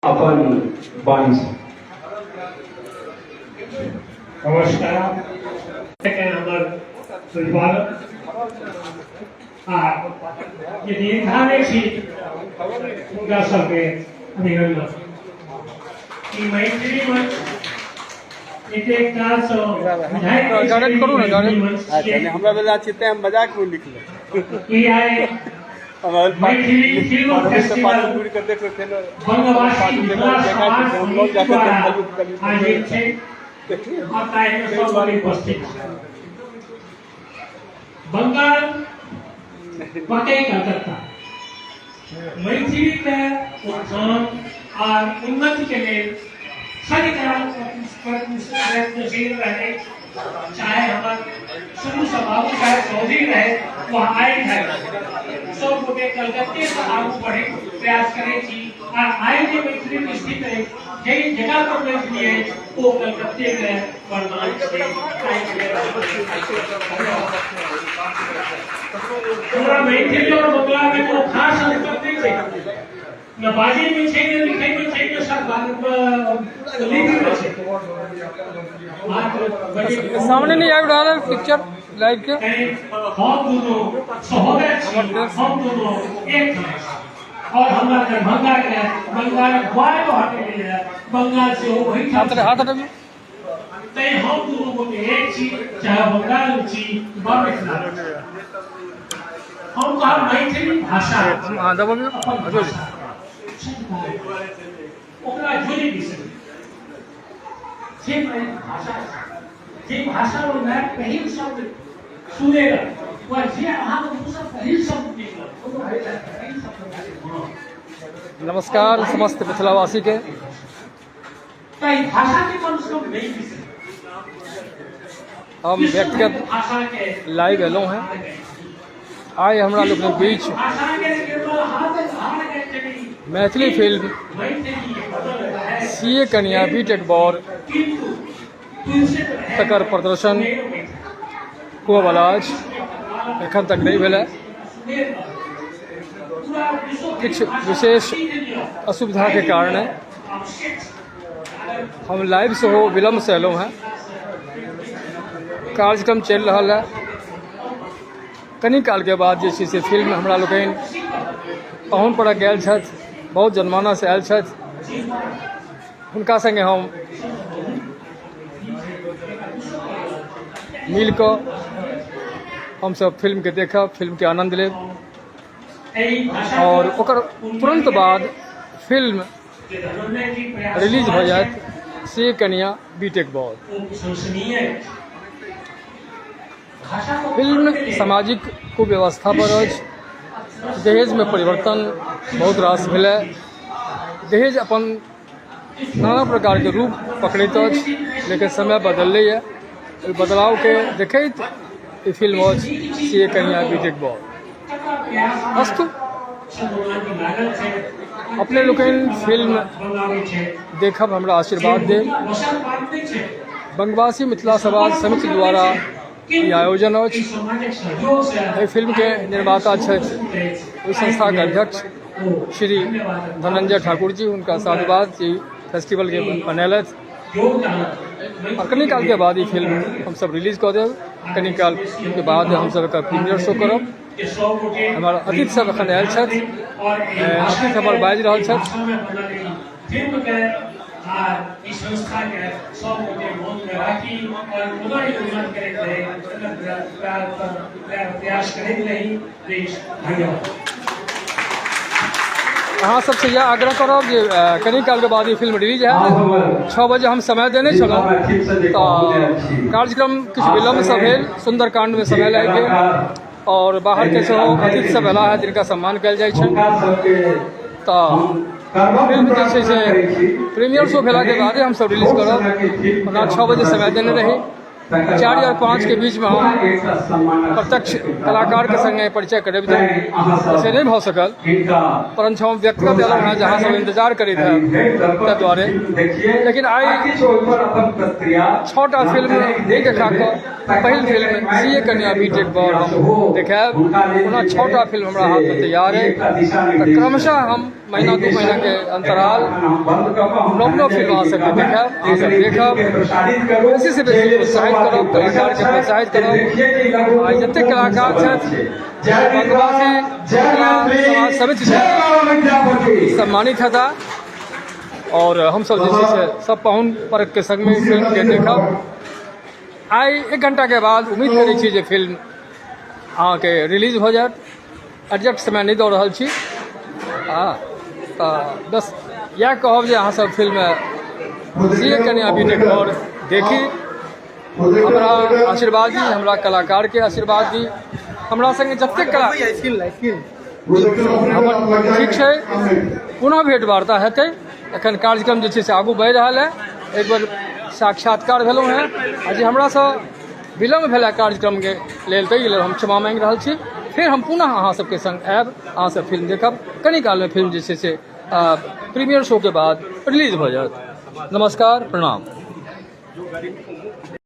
अपन वाणी से नमस्कार আমার পরিবার আর ये निर्धारित थी पूरा सबके अभिनंदन कि मैत्री मंच इतने काल से गार्डन करू ना गार्डन हमरा बेला चिते हम मजाक में लिख ले कि आए मैत्री फिल्म फेस्टिवल बंगवासी हम लोग जाकर आयोजित थे और कार्यक्रम सब बड़ी उपस्थित बंगाल वाकई कलकत्ता मैथिली के उत्थान और उन्नति के लिए सभी तरह प्रयत्नशील रहे चाहे हमारे शुरू स्वभाव चाहे चौधरी रहे वह आए है सब गोटे कलकत्ते से आगे बढ़े प्रयास करे कि आए जो मैथिली में स्थित है यही जगह पर मैथिली है वो कलकत्ते में वर्तमान पूरा मैथिली और बंगला में को खास अंतर नहीं है न बाजी में छे न लिखे में छे न सब लिखी में छे सामने नहीं आया डाला पिक्चर लाइव के हम दोनों सहोदर हम दोनों एक हैं और हमारा दरभंगा के बंगाल वाले हटे है बंगाल से वो वही हाथ हटा ते हम दोनों को एक चीज चाहे बंगाल छी बामिसला हम का मैथिली भाषा हां दबो हजुर ओकरा जोड़ी विषय से भाषा जे भाषा और मैं पहिल शब्द सुनेगा वह जे वहां को दूसरा पहिल शब्द निकला वो पहिल शब्द नमस्कार समस्त मिथिलावासी के कई भाषा के मनुष्य लोग नहीं विषय हम व्यक्तिगत भाषा के लाइव एलो हैं आए हमरा लोग के बीच भाषा के केवल हाथ के चली मैथिली फिल्म सीए कन्या बीटेक बॉर तकर प्रदर्शन को आज एखन तक नहीं भेल कुछ विशेष असुविधा के कारण हम लाइव से हो विलम्ब से एलहुँ हैं कार्यक्रम चल रहा है कनी काल के बाद जे छै से फिल्म हमरा लोकनि पाहुन पर आयल छथि बहुत जनमानस आयल छथि हुनका संगे हम मिल कऽ हम सब फिल्म के देखब फिल्म के आनंद लेब और ओकर तुरंत बाद फिल्म रिलीज हो जायत से कन्या बीटेक बॉर फिल्म सामाजिक कुव्यवस्था पर अछि दहेज में परिवर्तन बहुत रास भेलै दहेज अपन नाना प्रकार के रूप पकड़ैत अछि लेकिन समय बदललै बदलाव के देखैत ई फिल्म अछि सीए कन्या बीटेक बॉर अस्तु अपने लोकनि फिल्म देखब हमरा आशीर्वाद देब बंगवासी मिथिला समाज समिति द्वारा ई आयोजन अछि एहि फिल्म के निर्माता छथि ओहि संस्था के अध्यक्ष श्री धनंजय ठाकुर जी उनका साधुवाद ई फेस्टिवल के बनेलथि और कनी काल के बाद ये फिल्म हम सब रिलीज कर देव कनी काल के बाद हम सब का प्रीमियर शो करब हमारा अतिथि सब एखन आयल छथि अतिथि हमर बाजि रहल छथि इस संस्था के सब गोटे मन में राखी और उदय योजना करैत रहे प्रयास करैत रही देश धन्यवाद अहाँ सबसे यह आग्रह करब जे कनी काल के बाद ये फिल्म रिलीज है 6 बजे हम समय देने छलहुँ तो कार्यक्रम किछु विलम्ब से भेल सुंदरकांड में समय लागि गेल और बाहर के सेहो अतिथि सब एला है जिनका सम्मान कयल जाइ छै तो फिल्म जे छै से प्रीमियर शो भेला के बाद हम सब रिलीज करब ओना 6 बजे समय देने रही 4 और 5 के बीच में हम प्रत्यक्ष कलाकार के संगे परिचय करेब से नहीं भ सकल परंतु हम व्यक्तिगत एलहुँ हैं जहाँ सब इंतजार करैत है ताहि दुआरे लेकिन आई 6टा फिल्म नहीं देखा पहिल फिल्म सीए कन्या बीटेक बॉर हम देखायब ओना 6टा फिल्म हमरा हाथ में तैयार है क्रमशः हम महीना 2 महीना के अंतराल नव फिल्म आ सके देखब बेसी से बेसी प्रोत्साहित करब, कलाकार के प्रोत्साहित करब। आ जतेक कलाकार छथि समाज समिति से सम्मानित हेता और हम सब जे छै से सब पाहुन वर्ग के संग में फिल्म के देखब। आई 1 घंटा के बाद उम्मीद करै छी जे फिल्म अहाँ के रिलीज हो जाएत। एग्जैक्ट समय नहीं दऽ रहल छी बस यह कहब जे अहाँ सब फिल्म सीए कनि अभी और देखी, हमरा आशीर्वाद दी, हमरा कलाकार के आशीर्वाद दी, हमरा संगे जतेक कला ठीक छै। पुनः भेंट वार्ता हेतै। एखन कार्यक्रम जे छै से आगू बढ़ि रहल है। एक बेर साक्षात्कार भेलहुँ हैं आ जे हमरा सँ विलम्ब भेल कार्यक्रम के लेल ताहि लेल हम क्षमा मांगि रहल छी। फिर हम पुनः अहाँ सबके संग आयब, अहाँ सब फिल्म देखब। कनि काल में फिल्म जे छै से प्रीमियर शो के बाद रिलीज भऽ जायत। नमस्कार, प्रणाम।